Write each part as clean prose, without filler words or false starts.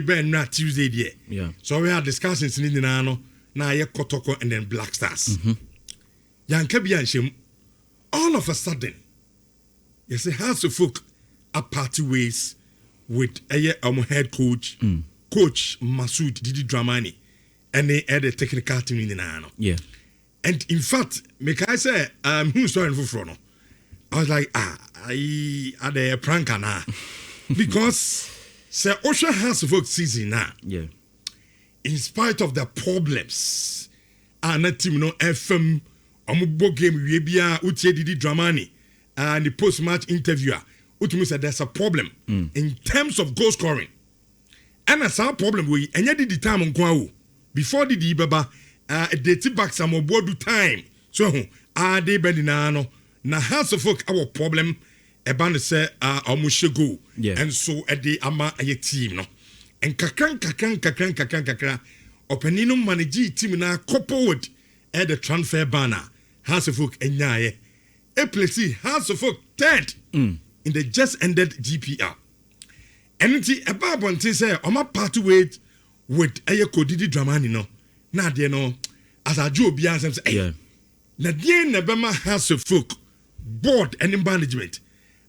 Ben na Tuesday there. Yeah. So we are discussing in the na ye Kotoko and then Black Stars. Yankabian all of a sudden, you say House of Folk are party ways with a head coach, Coach Masood Didi Dramani, and they had a technical team in the nano. Yeah. And in fact, make I say, who's sorry for Frono? I was like, I had a prank na because Sir Osha House of Folk season now. Yeah. In spite of the problems, and that team no FM, Omubo game we be Utie Didi Dramani, and the post-match interviewer, Utumi said there's a problem in terms of goal scoring. And that's our problem. We and yet the time on Kwao before the Baba, they took back some more time. So, they bendinano na House of Folk our problem. About to say, almost go, and so at the ama a team no, and kakran, Openino manage team na coupled at the transfer banner. House of Folk and Yaye, a place House of Folk third in the just ended GPR. And it's about one thing say, I'm a part to wait with Ayako Didi Dramani no, na de no, as a Joe Bian say, na de Nebama House of Folk board and management.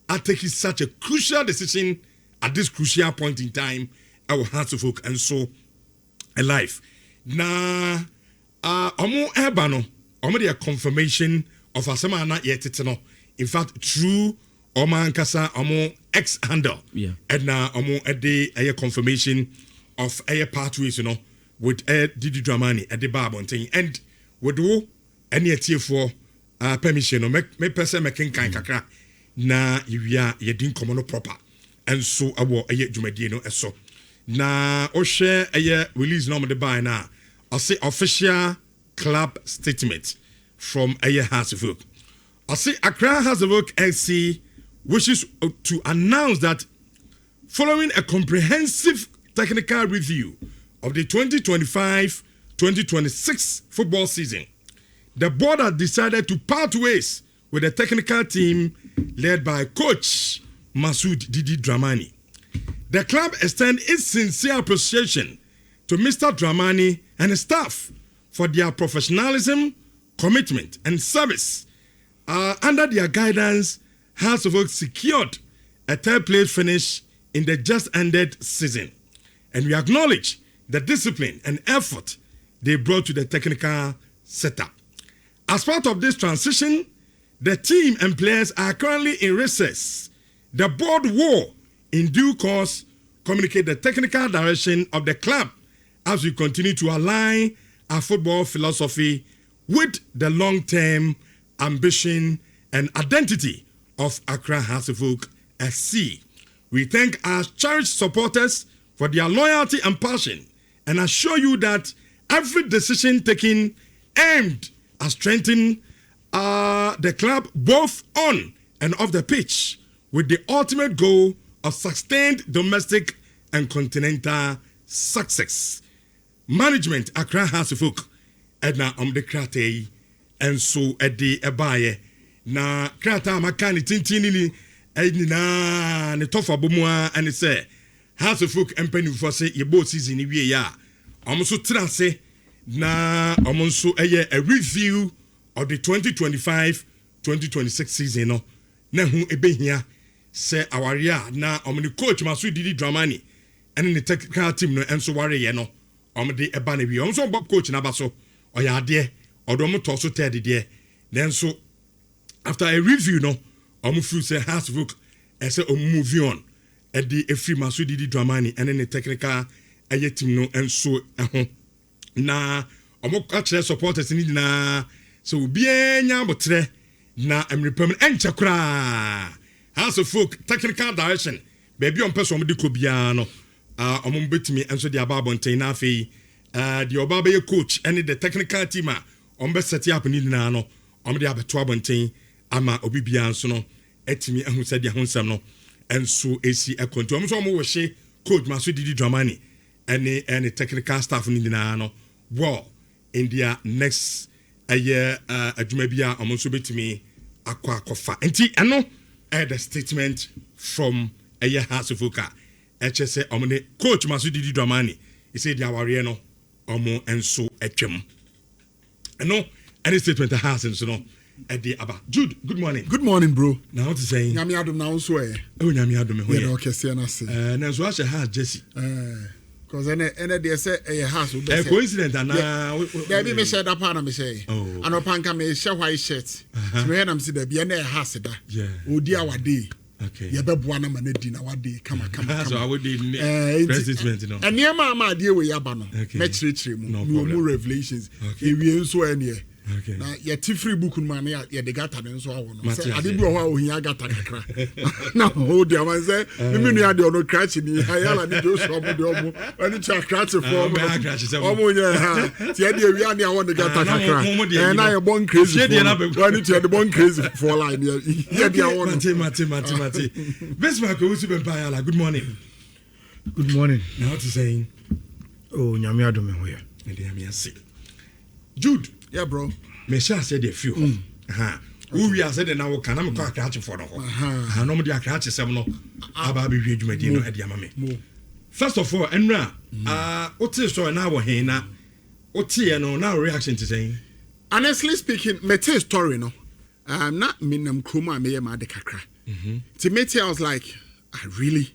I take such a crucial decision at this crucial point in time. Our House of Folk and so alive. Na omo ebano, omo the confirmation of asema na yet no. In fact, true omo ankasa omo X handle. Yeah. And na omo a confirmation of a pathways, you know, with Didi Dramani at the Barbon and with wo any for permission no me person making kind kakra. Na iwia yedin komono proper and so awo eye dwumadie no eso na o share eye release no de buy na I say official club statement from eye House of Folk. I say Accra House of Folk FC wishes to announce that following a comprehensive technical review of the 2025-2026 football season, the board has decided to part ways with the technical team led by Coach Masood Didi Dramani. The club extends its sincere appreciation to Mr. Dramani and his staff for their professionalism, commitment, and service. Under their guidance, House of Folk secured a third place finish in the just ended season. And we acknowledge the discipline and effort they brought to the technical setup. As part of this transition, the team and players are currently in recess. The board will, in due course, communicate the technical direction of the club as we continue to align our football philosophy with the long-term ambition and identity of Accra House of Folk SC. We thank our cherished supporters for their loyalty and passion and assure you that every decision taken aimed at strengthening the club both on and off the pitch with the ultimate goal of sustained domestic and continental success. Management Accra House of Folk Edna the krate and so at the ebaye na krata makani tintini na ne tofa bomua and say House of Folk empany for say ye both season wie ya omonso trase na omonso a review of the 2025-2026 season no na hu ebehia say awaria na omni coach Masood Didi Dramani and the technical team no enso ware ye no omde eba na wi omso bob coach na baso oya ade odomo to so ted de then so after a review no feel say House of Folk say move on at the free Masood Didi Dramani and the technical team no enso na catch supporters ni na so bien nya botre na emrepam enchakra House of Folk technical direction baby on person de ko bia no betimi enso de ababonten na afei the obaba coach and the technical team be set up ni na no de abeto abonten ama obi bia enso no etimi ehu se de honsam no enso esi ekonto so mo wo hye coach Masood Didi Dramani and the technical staff ni na no well in their next a year adwumabia omonso betimi akwa akofa enti eno the statement from a year House of Folk HSA omne coach Masud Didi Dramani. He said Yawari no omo enso etwem. No any statement has and so no. Jude, good morning. Good morning, bro. Now what is saying? Nyami adum na unso e. Oh nyami adum ho ye. Yeah, okay, see na say. Na so a has Jesse. Cause ene dey say e house be say. Coincident na. There be me share that part na me say. Anopanka me share white shirt. So me am see there be ene house da. Yeah. Odi awade. Okay. Ye be boa na ma na di na wade kama. So I would president you know. Ene ma de we yaba no. Me chire mu. No revelations. E wie nso ene. Okay. Na ye free book man ya de gata ne nso awo no. Say ade bi o ho ohia gata kakra. Na hold there man say me nu ade ono crash ni ayala ni do so mo de omo. Ani cha crash for omo. Omo nya ha. Ti ade wi ani awon de gata kakra. Na ye born crazy. Ani ti ade born crazy for line ye de awon. Mate. Best man ko usu be ayala. Good morning. Good morning. Now what you saying? Oh, nyame adom ho ya. Me dey am say. Jude. Yeah, bro. Me sha said a few. We are said na wo kana me kwa catch for no. No mo dey catch sem no. Aba be hwe dwumadi no e dey ama me. First of all, enra ote so na wo hen na ote no na reaction to saying. Honestly speaking, me tell story no. Not minam kroma me ma de kakra. To me I was like, really?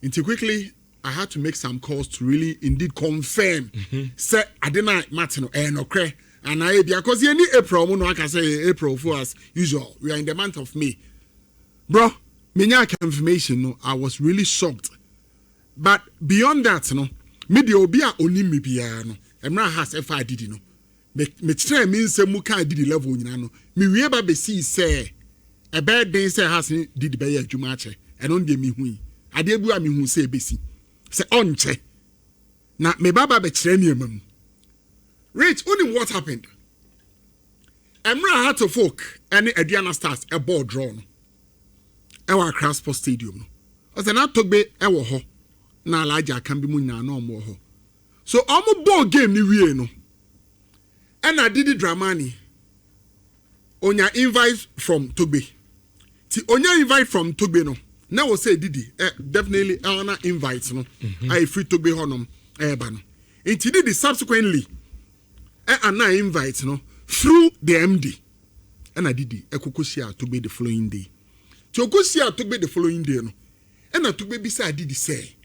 Until quickly I had to make some calls to really indeed confirm. Say I didn't matter no no cre. And I because any April no I can say April for us usual. We are in the month of May. Bro, me confirmation no, I was really shocked. But beyond that no, me de obi a oni me bia no. Emra has FI Didi no. Me try me say mu kan Didi level nyina no. Me wie ba be see say e be den say has Didi be ya adwuma ache. E no de me hu. Ade bu a me hu say be si. Say onche. Na me baba be kire me amam. Rich, only what happened? Emra had to folk any Adriana Stars a ball drawn. Ewa Crossport Stadium. I said not to be ewa ho. Na larger can be muna no more ho. So almost ball game ni we no. And I did it Dramani. Onya invite from Togbe. Ti onya invite from Togbe no. Now say Didi definitely honor invites no. I free Togbe honum eba no. It did the subsequently. And I invite no through the MD. And I did it. Ekokosia to be the following day. To Okosia to be the following day no. And I to be beside did say.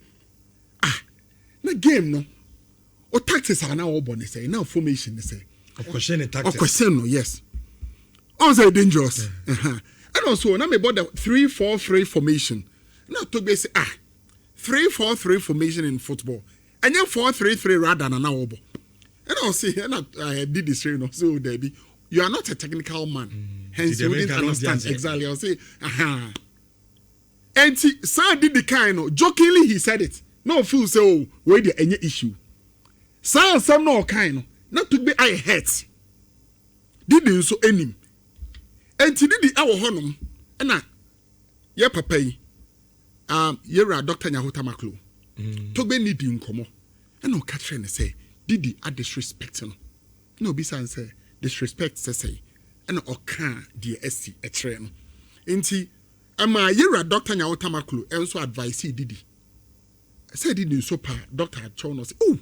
Na game no. O tactics are now open say. Now formation they say. Question tactics. Question no yes. Also dangerous. And also now me bought the 3-4-3 formation. Now to be say 3-4-3 formation in football. And then 4-3-3 rather than now obo. And I'll say, and I did this training. So, Debbie, you are not a technical man. Hence, you didn't understand exactly. I'll say, And Sir did the kind of jokingly he said it. No fool say, oh, where there any issue. Sir, some no kind, not to be I hurt. Did so any. And he did the our honum. And ye papa, you're a doctor Nyahotamaklo. To be needing come. And no catch and say. Didi a disrespect no bisa say disrespect say and oka the SC a train enti ama yera doctor Nyawotamaklu enso advice Didi say Didi so pa doctor Chono say oh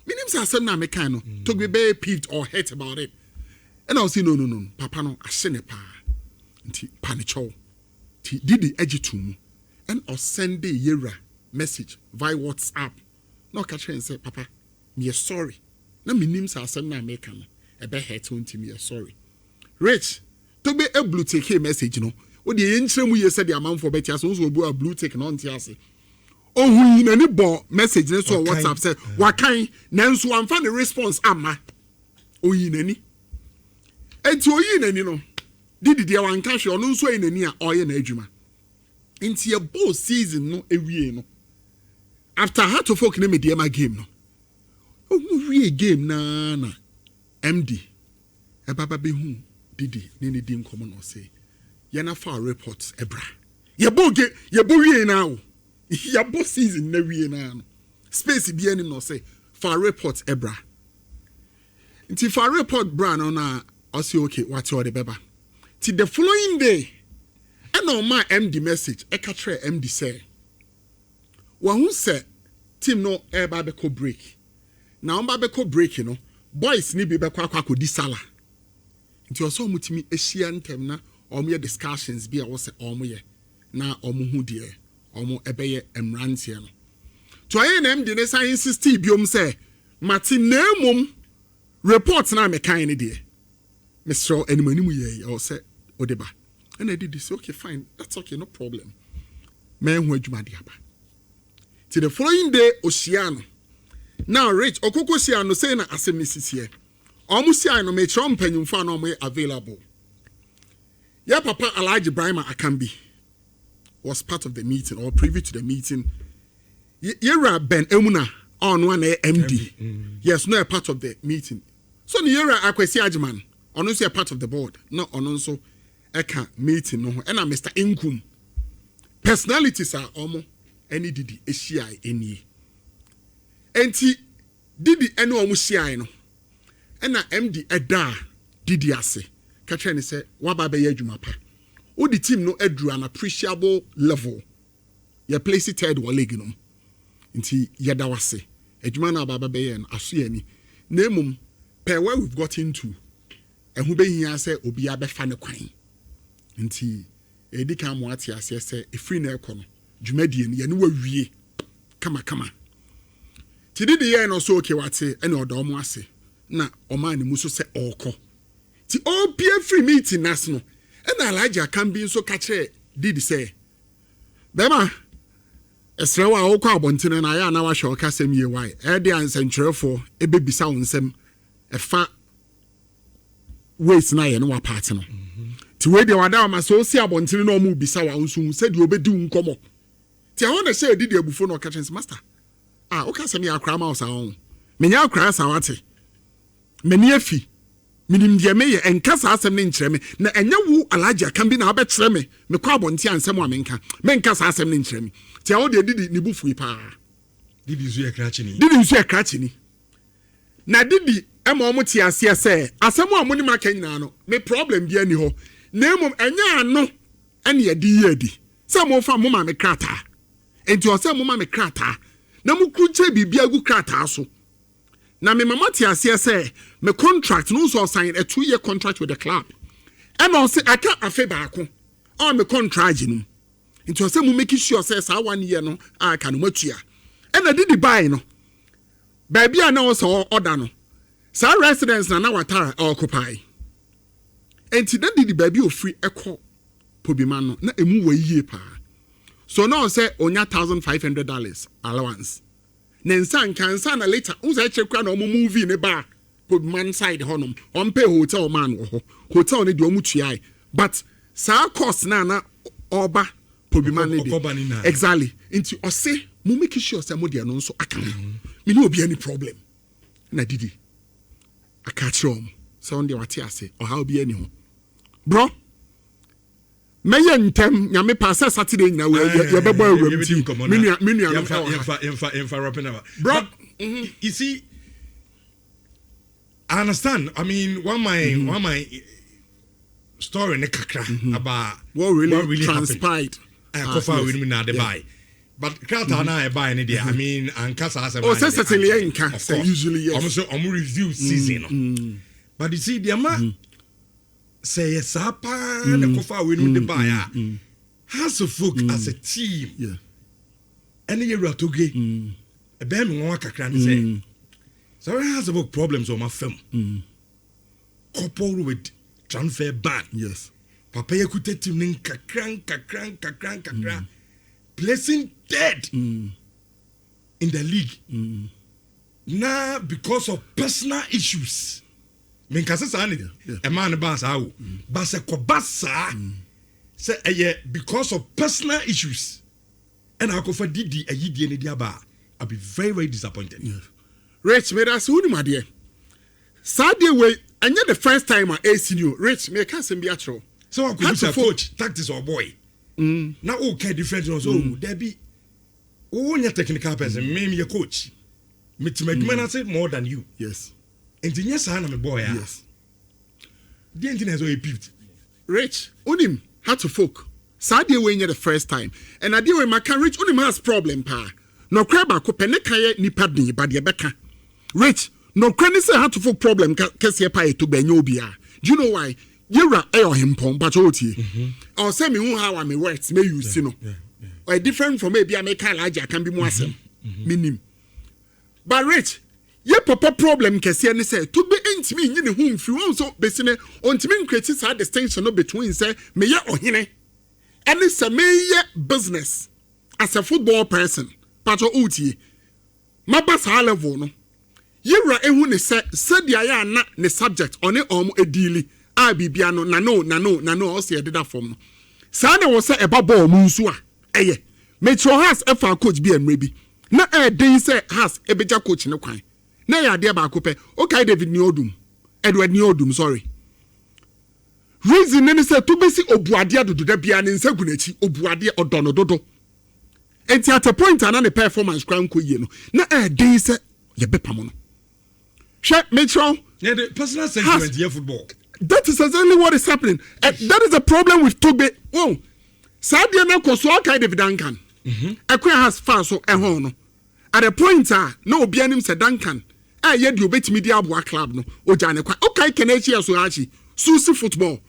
me name say na me kan no to be very peeved or hurt about it and I say no papa no ahye pa enti panicho ti Didi agitum and or send the yera message via WhatsApp no catch and say papa me sorry. Na me nim sa asem na make am. E be hurt unti me sorry. Rich, to be a blue tick message no. O de yenkyere mu ye said the amount for betia so so a blue tick no nti ase. Oh hu na ni bo message ne so WhatsApp say wakan nanso amfa the response ama. O yi nani. Enti o yi nani no. Didi dia wan ka hwe ono nso yi nani a oye na adwuma. Enti e ball season no ewie no. After had to folk na me dia ma game no. Oh, we game na MD. Baba be hu Didi ni dim common or say. Yana far reports ebra. Ye bo we now. Ya bo season na we na. Space bi any no say far reports ebra. Nti far report bra no na o say okay what you the beba. Ti the following day and on my MD message e ka try MD say who said team no eba beko break. Now beko break, you know, boys ni be beko di sala. Nti oso mutimi ehia ntem na omo discussions bi a wo se omo ye na omo hu de omo ebeye emrantie no. To aye na MD ne science insist biom say mati nemum report na me kan ne de. Mr. Animanimu ye or say odeba. And I did this. Okay, fine. That's okay, no problem. Man who adwumadiaba. Till the following day, Oceano. Now, Rich Okoko Siano saying asem Mrs. here. Almost I no make Trump and you found no available. Yeah, Papa Elijah Brima Akambi was part of the meeting or privy to the meeting. Yera Ben Emuna on one MD. Yes, no a part of the meeting. So Nhyira Akwesi Ajman, on also a part of the board, not on also eka meeting no. And Mr. Inkum. Personalities are almost any Didi ACI any. Enti Didi any almost CI no. And MD Eda Didi ase. Katrina say wababe yejumapa. O the team no edru an appreciable level. Ye place it third waleginum. Inti yeda wase. Ejumana bababe yen asu ni. Nemum per where we've got into. And who be here say obi abefa ne kwan. Inti edi kan mo ati ase say efri na ekono. Dwumadie ne ye ne wawie. Kama. Ti Didi ye no so okay wate ene odo mo ase. Na oman ni muso se oko. Ti obia free meeting national. And Elijah can be so catch Didi say. Bema esrewa okwa abontene na ya na wa hwe okasem ye why. E de ansentwerefo e bebisa wonsem e fa waste na ye no wa part no. Ti we de wada ma so si abontene na omu bisa wa nsu se de obedi nkomo. Ti I want to say Didi abufo no catch master. Okasem ya akra ma osa on. Menya akra sa wate. Meni afi minim de me ye enkasa asem ne nkyere me na enye wu alaja kan bi na abekyere me kwa abonti ansem a menka menkasa asem ne nkyere me ti a wo de Didi ni bufu pa Didi nso ye krachi ni na Didi ema omo ti ase se asem a mo ni maka nyina no me problem bi ani ho na emom enye ano ene ye di se mo fa mo ma me krata enti o se mo ma me krata na mo kuche bibia agu krata so. Na me mama ti ase say me contract no so sign a 2-year contract with the club. And also I can't afe baako. Or me contract no. Into say mo make sure say sa 1 year no I can matua. And I did the buy no. Baby I know so order no. Sa residence na watara occupy. And ti did the baby o free echo pobima no na emu we yie pa. So now say onya $1,500 allowance. Nensan kansa na later unsa chekwa na omo movie ne ba put man side honum on pay hotel man wo hotel ne de omu tuai but sa cost na oba pobima ne de exactly into ose mo make sure say mo de no so aka me no obi any problem na Didi aka chom so on de wate ase o ha obi any ho bro Meye ntem nyame pasa Saturday na we bebo awram ti menu no rapping about bro you see I understand. I mean one my story ne kakra about what really transpired kofa we na dey buy but krata na e buy ne dey I mean ankasa asem oh certainly ain't say usually yes almost review season but you see the say yes apa na kofa we no dey buy has to folk as a team any year atoge e be me won kakra ne say so has about problems on my film coupled with transfer ban yes papa yakute team nin kakran placing dead in the league now because of personal issues men kasa sa ni e man ba sa wo ba se ko basa say because of personal issues and I go for Didi ayidie ne dia ba I'll be very very disappointed. Rich me that's who ma de Saturday way and the first time I seen you Rich me can sem bi atro so I could be a coach tactics or boy now okay different so there be only technical person me a coach me to make man say more than you yes engineer sa na me boy yes the engineer so he picked Rich unim had to folk Saturday way the first time and I deal with my can Rich unim has problem pa no kra ba ko pene kaye nipa din ba de beka rich no kra ni say hatful problem kese pa eto banyo obia do you know why Nhyira hempon but otie or say me hu how am words me use no or different from maybe America large can be more asem minim but rich ye papa problem kese ni say to be intimi nyi ne hu mfiri won so besine ontimi create sa distinction no between say me ye ohene and say me ye business as a football person but otie maba sa level no Nhyira ehu ne say dia ya na ne subject on edili a bibia no na no o se ededa form no sa na wo se eba ball mu nso a eye metro has efa coach bi enre bi na den say has ebeja coach ne kwan na ya de ba ko pe okay David Niodum Edward Niodum sorry reason ne say to be si obuade adodo da bia ne nsagu na chi obuade odono dodo enti at a point ana ne performance kwan ko yie no na den say ye bepam no hwe metro the personal sentiment here football. That is exactly what is happening. That is the problem with Tobe. Oh, Sadia na koso aka David Duncan. Ekwe has far so ehon no. At the point no obianim se Duncan. Ye di obetimi di aboa club no. Oja ne kwa. Okay Kenechi so achi. Susi football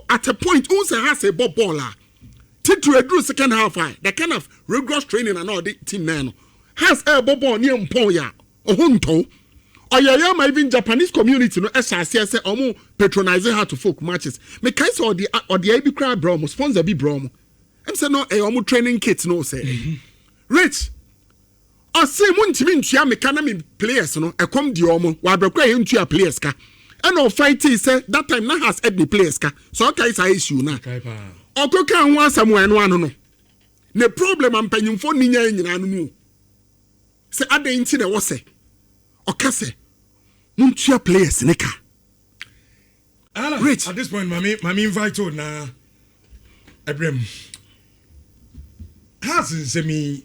at a point unse has a ball to reduce second half the kind of rigorous training and all the team no. Has a ball near mpon ya. Ohunto. Oyaya ma even Japanese community no esase say omo patronizing her to folk matches. Me kai say or the abi cry bro sponsor bi bro mo. Em say no omo training kit no say. Rich. O say mo ntimi ntua me kana me players no e come di omo wa abekwa ye ntua players ka. E no fight say that time na has ed the players ka. So kai say issue na. Okoka ho asam wan no no. Ne problem ampanyimfo ni nya nyina no mu. Say aden nti na wo say. Okase muntua players neka Rich at this point mami invite you na Abraham has semi